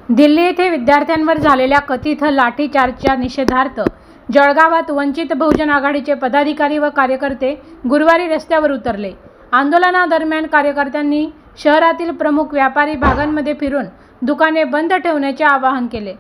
दिल्ली येथे विद्यार्थ्यांवर झालेल्या कथित लाठीचार्जच्या निषेधार्थ जळगावात वंचित बहुजन आघाडीचे पदाधिकारी व कार्यकर्ते गुरुवारी रस्त्यावर उतरले। आंदोलनादरम्यान कार्यकर्त्यांनी शहरातील प्रमुख व्यापारी भागांमध्ये फिरून दुकाने बंद ठेवण्याचे आवाहन केले।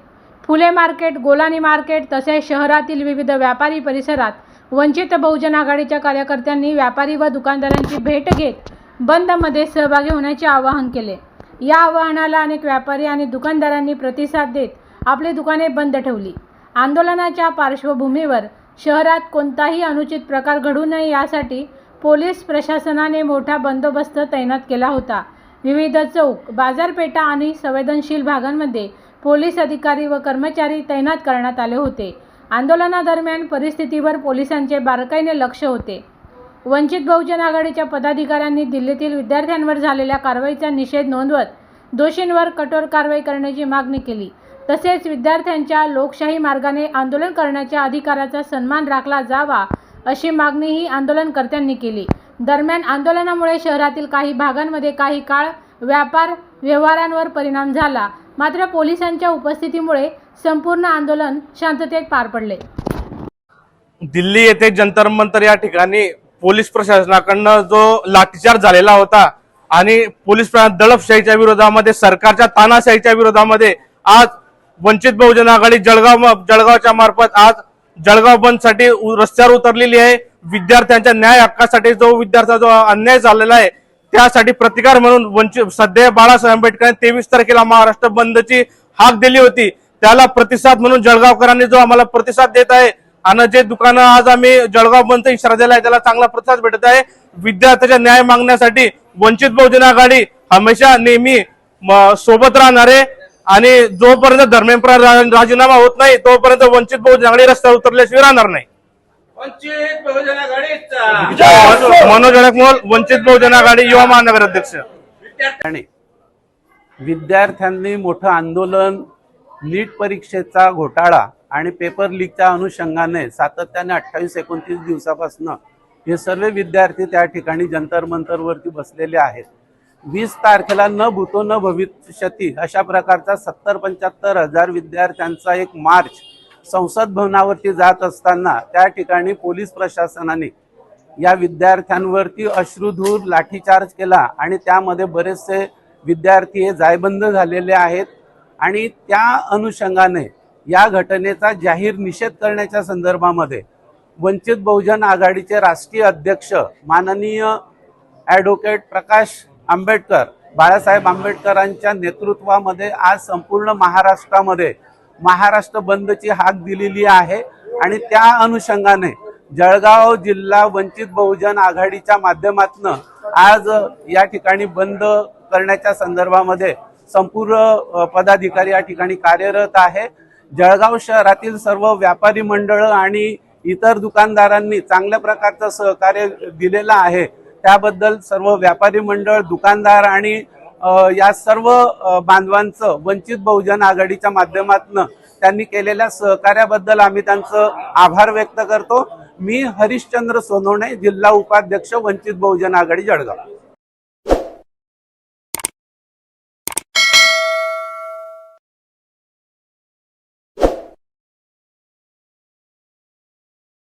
फुले मार्केट, गोलानी मार्केट तसेच शहरातील विविध व्यापारी परिसरात वंचित बहुजन आघाडीच्या कार्यकर्त्यांनी व्यापारी व दुकानदारांची भेट घेत बंदमध्ये सहभागी होण्याचे आवाहन केले। या आवाहनाला अनेक व्यापारी आणि दुकानदारांनी प्रतिसाद देत आपली दुकाने बंद ठेवली। आंदोलनाच्या पार्श्वभूमीवर शहरात कोणताही अनुचित प्रकार घडू नये यासाठी पोलीस प्रशासनाने मोठा बंदोबस्त तैनात केला होता। विविध चौक, बाजारपेठा आणि संवेदनशील भागांमध्ये पोलीस अधिकारी व कर्मचारी तैनात करण्यात आले होते। आंदोलनादरम्यान परिस्थितीवर पोलिसांचे बारकाईने लक्ष होते। वंचित बहुजन आघाडीच्या पदाधिकाऱ्यांनी दिल्लीतील विद्यार्थ्यांवर झालेल्या कारवाईचा निषेध नोंदवत दोषींवर कठोर कारवाई करण्याची मागणी केली। तसेच विद्यार्थ्यांच्या लोकशाही मार्गाने आंदोलन करण्याच्या अधिकाराचा सन्मान राखला जावा अशी मागणीही आंदोलनकर्त्यांनी केली। दरम्यान आंदोलनामुळे शहरातील काही भागांमध्ये काही काळ व्यापार व्यवहारांवर परिणाम झाला, मात्र पोलिसांच्या उपस्थितीमुळे संपूर्ण आंदोलन शांततेत पार पडले। दिल्ली येथे जंतर मंतर या ठिकाणी पोलीस प्रशासनाकडून जो लाठीचार्ज झालेला होता आणि पोलीस दडपशाहीच्या विरोधामध्ये, सरकारच्या तानाशाहीच्या विरोधामध्ये आज वंचित बहुजन आघाडी जळगावच्या मार्फत आज जळगाव बंदसाठी रस्त्यावर उतरलेली आहे। विद्यार्थ्यांच्या न्याय हक्कासाठी विद्यार्थ्यांचा जो अन्याय झालेला आहे त्यासाठी प्रतिकार म्हणून वंचित सध्या बाळासाहेब आंबेडकरांनी 23 तारखेला महाराष्ट्र बंदची हाक दिली होती, त्याला प्रतिसाद म्हणून जळगावकरांनी जो आम्हाला प्रतिसाद देत आहे आणि जे दुकानं आज आम्ही जळगाव बंदचा इशारा दिला आहे त्याला चांगला प्रतिसाद भेटत आहे। विद्यार्थ्यांच्या न्याय मागण्यासाठी वंचित बहुजन आघाडी हमेशा नेहमी सोबत राहणार आहे आणि जोपर्यंत धर्मेंद्र राजीनामा होत नाही तोपर्यंत वंचित बहुजन आघाडी रस्त्यावर उतरल्याशिवाय राहणार नाही। वंचित बहुजन आघाडीचा मनोज अडकमोल, वंचित बहुजन आघाडी युवा महानगर अध्यक्ष। विद्यार्थ्यांनी मोठं आंदोलन, नीट परीक्षेचा घोटाळा आणि पेपर लीकच्या अनुषंगाने सातत्याने 28-29 दिवसापासून हे सर्व विद्यार्थी त्या ठिकाणी जंतर मंतरवरती बसलेले आहेत। 20 तारखेला न भूतो न भविष्यती अशा प्रकारचा 70-75 हजार विद्यार्थ्यांचा एक मार्च संसद भवनावरती जात असताना त्या ठिकाणी पोलीस प्रशासनाने या विद्यार्थ्यांवरती अश्रुधूर लाठीचार्ज केला आणि त्यामध्ये बरेचसे विद्यार्थी हे जायबंद झालेले आहेत आणि त्या अनुषंगाने या घटनेचा जाहीर निषेध करण्याच्या संदर्भामध्ये वंचित बहुजन आघाडीचे राष्ट्रीय अध्यक्ष माननीय ॲडव्होकेट प्रकाश आंबेडकर, बाळासाहेब आंबेडकरांच्या नेतृत्वामध्ये आज संपूर्ण महाराष्ट्रामध्ये महाराष्ट्र बंदची हाक दिलेली आहे आणि त्या अनुषंगाने जळगाव जिल्हा वंचित बहुजन आघाडीच्या माध्यमातून आज या ठिकाणी बंद करण्याच्या संदर्भामध्ये संपूर्ण पदाधिकारी या ठिकाणी कार्यरत आहे। जळगाव शहरातील सर्व व्यापारी मंडळ आणि इतर दुकानदारांनी चांगल्या प्रकारचं सहकार्य दिलेलं आहे, त्याबद्दल सर्व व्यापारी मंडळ, दुकानदार आणि या सर्व बांधवांचं वंचित बहुजन आघाडीच्या माध्यमातून त्यांनी केलेल्या सहकार्याबद्दल आम्ही त्यांचं आभार व्यक्त करतो। मी हरिश्चंद्र सोनवणे, जिल्हा उपाध्यक्ष, वंचित बहुजन आघाडी जळगाव।